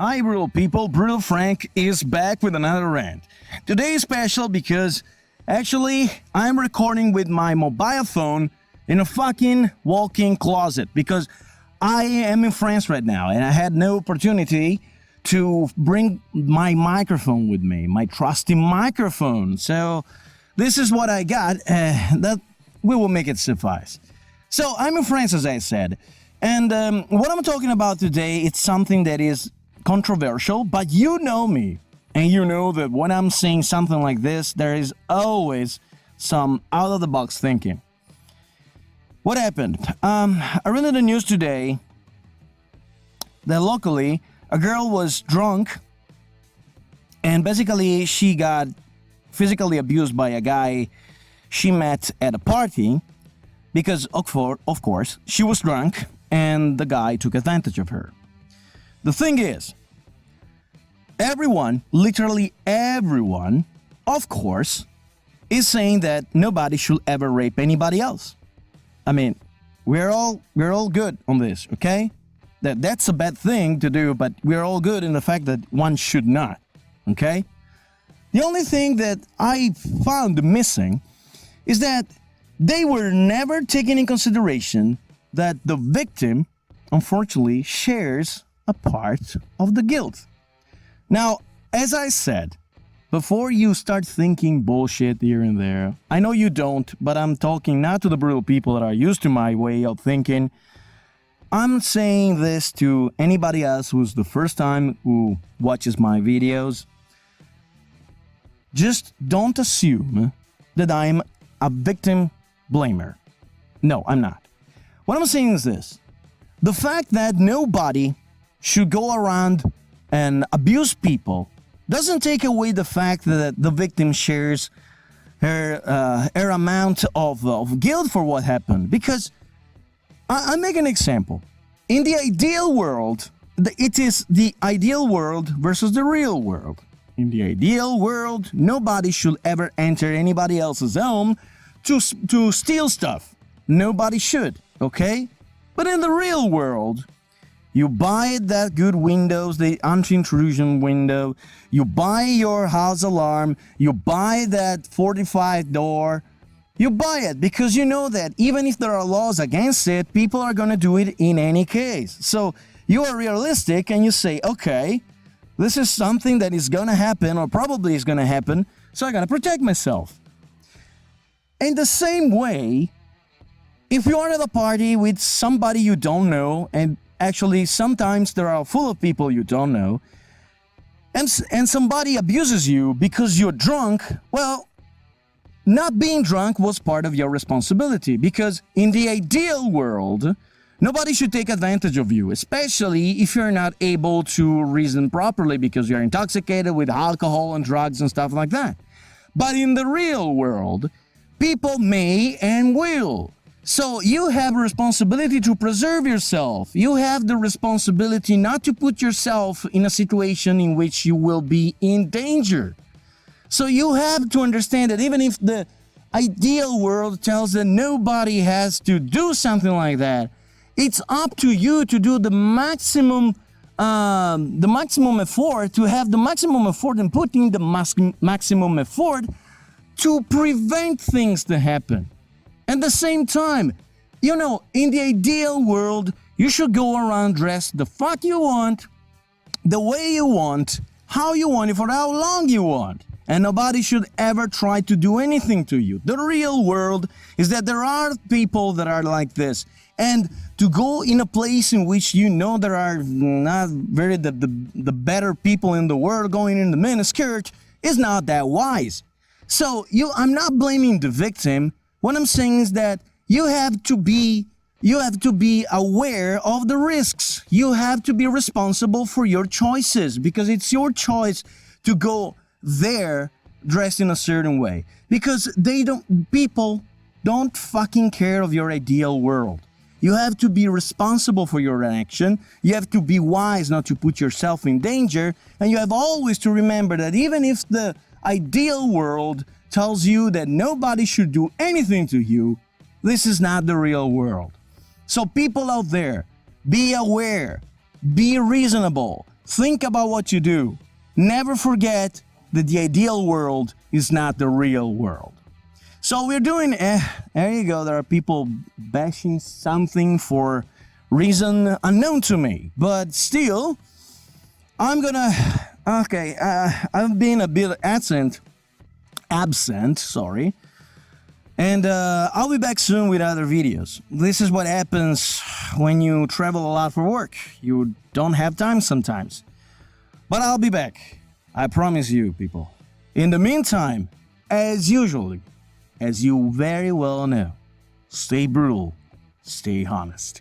Hi, brutal people. Brutal Frank is back with another rant. Today is special because actually I'm recording with my mobile phone in a fucking walk-in closet because I am in France right now and I had no opportunity to bring my microphone with me, my trusty microphone. So this is what I got. That we will make it suffice. So I'm in France, as I said, and what I'm talking about today, it's something that is controversial, but you know me, and you know that when I'm saying something like this, there is always some out-of-the-box thinking. What happened? I read in the news today that locally a girl was drunk and basically she got physically abused by a guy she met at a party because, of course, she was drunk and the guy took advantage of her. The thing is, everyone, literally everyone, of course, is saying that nobody should ever rape anybody else. I mean, we're all good on this, okay? That's a bad thing to do, but we're all good in the fact that one should not, okay? The only thing that I found missing is that they were never taken in consideration that the victim, unfortunately, shares a part of the guilt. Now, as I said, before you start thinking bullshit here and there, I know you don't, but I'm talking not to the brutal people that are used to my way of thinking. I'm saying this to anybody else who's the first time who watches my videos. Just don't assume that I'm a victim blamer. No, I'm not. What I'm saying is this. The fact that nobody should go around and abuse people doesn't take away the fact that the victim shares her amount of guilt for what happened. Because I'll make an example. In the ideal world, it is the ideal world versus the real world. In the ideal world, nobody should ever enter anybody else's home to steal stuff. Nobody should, okay? But in the real world, you buy that good windows, the anti-intrusion window, you buy your house alarm, you buy that 45 door, you buy it because you know that even if there are laws against it, people are going to do it in any case. So you are realistic and you say, okay, this is something that is going to happen or probably is going to happen, so I got to protect myself. In the same way, if you are at a party with somebody you don't know, and actually sometimes there are full of people you don't know, and somebody abuses you because you're drunk, well, not being drunk was part of your responsibility, because in the ideal world, nobody should take advantage of you, especially if you're not able to reason properly because you're intoxicated with alcohol and drugs and stuff like that. But in the real world, people may and will. So you have a responsibility to preserve yourself. You have the responsibility not to put yourself in a situation in which you will be in danger. So you have to understand that even if the ideal world tells that nobody has to do something like that, it's up to you to do the maximum effort, to have the maximum effort and put in the maximum effort to prevent things to happen. At the same time, you know, in the ideal world, you should go around dressed the fuck you want, the way you want, how you want it, for how long you want. And nobody should ever try to do anything to you. The real world is that there are people that are like this. And to go in a place in which you know there are not very the better people in the world going in the miniskirt is not that wise. So I'm not blaming the victim. What I'm saying is that you have to be aware of the risks. You have to be responsible for your choices because it's your choice to go there dressed in a certain way. Because people don't fucking care of your ideal world. You have to be responsible for your action. You have to be wise not to put yourself in danger. And you have always to remember that even if the ideal world tells you that nobody should do anything to you, this is not the real world. So people out there, be aware, be reasonable, Think about what you do. Never forget that the ideal world is not the real world. So we're doing, there you go, there are people bashing something for reason unknown to me. But still, I'm gonna, okay, I've been a bit absent, sorry. And I'll be back soon with other videos. This is what happens when you travel a lot for work. You don't have time sometimes. But I'll be back. I promise you, people. In the meantime, as usual, as you very well know, stay brutal, stay honest.